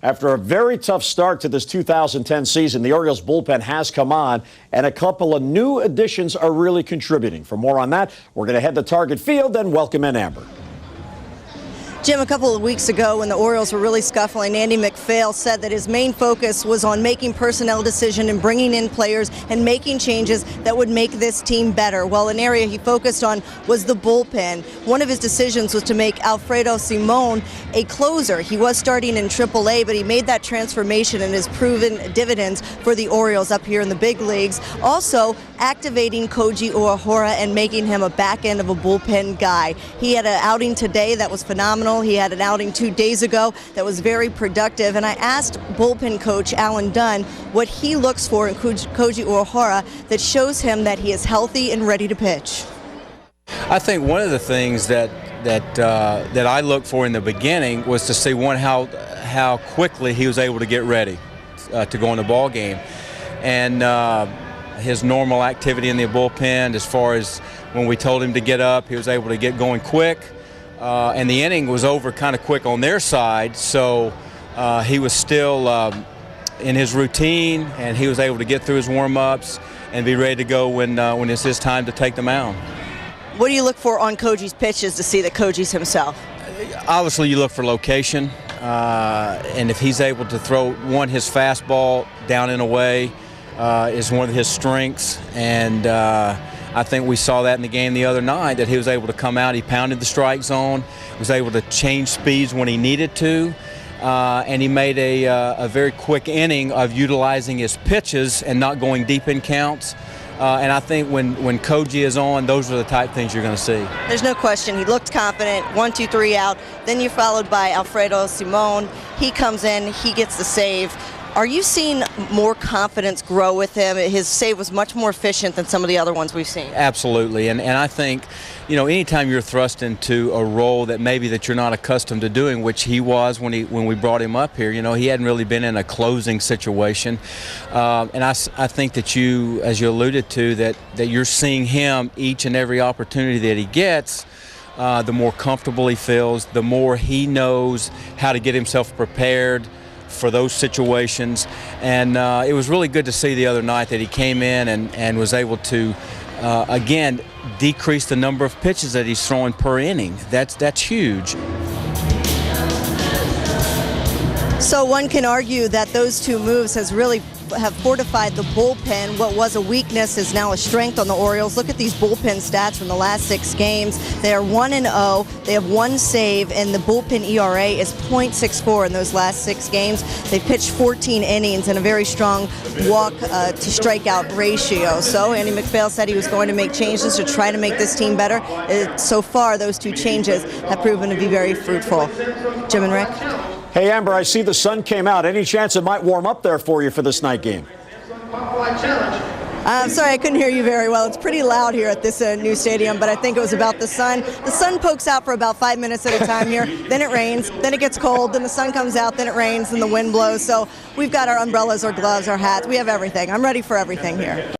After a very tough start to this 2010 season, the Orioles bullpen has come on, and a couple of new additions are really contributing. For more on that, we're going to head to Target Field and welcome in Amber. Jim, a couple of weeks ago when the Orioles were really scuffling, Andy MacPhail said that his main focus was on making personnel decisions and bringing in players and making changes that would make this team better. Well, an area he focused on was the bullpen. One of his decisions was to make Alfredo Simon a closer. He was starting in AAA, but he made that transformation and has proven dividends for the Orioles up here in the big leagues. Also, activating Koji Uehara and making him a back end of a bullpen guy. He had an outing today that was phenomenal. He had an outing 2 days ago that was very productive, and I asked bullpen coach Alan Dunn what he looks for in Koji Uehara that shows him that he is healthy and ready to pitch. I think one of the things that I looked for in the beginning was to see how quickly he was able to get ready to go in the ball game, and his normal activity in the bullpen, as far as when we told him to get up, he was able to get going quick. And the inning was over kind of quick on their side, so he was still in his routine, and he was able to get through his warm-ups and be ready to go when it's his time to take the mound. What do you look for on Koji's pitches to see that Koji's himself? Obviously, you look for location, and if he's able to throw his fastball down and away is one of his strengths, and I think we saw that in the game the other night, that he was able to come out, he pounded the strike zone, was able to change speeds when he needed to, and he made a very quick inning of utilizing his pitches and not going deep in counts. And I think when Koji is on, those are the type of things you're going to see. There's no question. He looked confident. 1, 2, 3 out. Then you're followed by Alfredo Simon. He comes in, he gets the save. Are you seeing more confidence grow with him? His save was much more efficient than some of the other ones we've seen. Absolutely, and I think, anytime you're thrust into a role that you're not accustomed to doing, which he was when we brought him up here, he hadn't really been in a closing situation, and I think that you, as you alluded to, that you're seeing him each and every opportunity that he gets. The more comfortable he feels, the more he knows how to get himself prepared for those situations, and it was really good to see the other night that he came in and was able to again decrease the number of pitches that he's throwing per inning. That's huge. So one can argue that those two moves have fortified the bullpen. What was a weakness is now a strength on the Orioles. Look at these bullpen stats from the last 6 games. They are 1-0. They have 1 save, and the bullpen ERA is .64 in those last 6 games. They pitched 14 innings and a very strong walk to strikeout ratio. So Andy MacPhail said he was going to make changes to try to make this team better. So far, those 2 changes have proven to be very fruitful. Jim and Rick? Hey, Amber, I see the sun came out. Any chance it might warm up there for you for this night game? I'm sorry, I couldn't hear you very well. It's pretty loud here at this new stadium, but I think it was about the sun. The sun pokes out for about 5 minutes at a time here. Then it rains, then it gets cold, then the sun comes out, then it rains, and the wind blows. So we've got our umbrellas, our gloves, our hats. We have everything. I'm ready for everything here.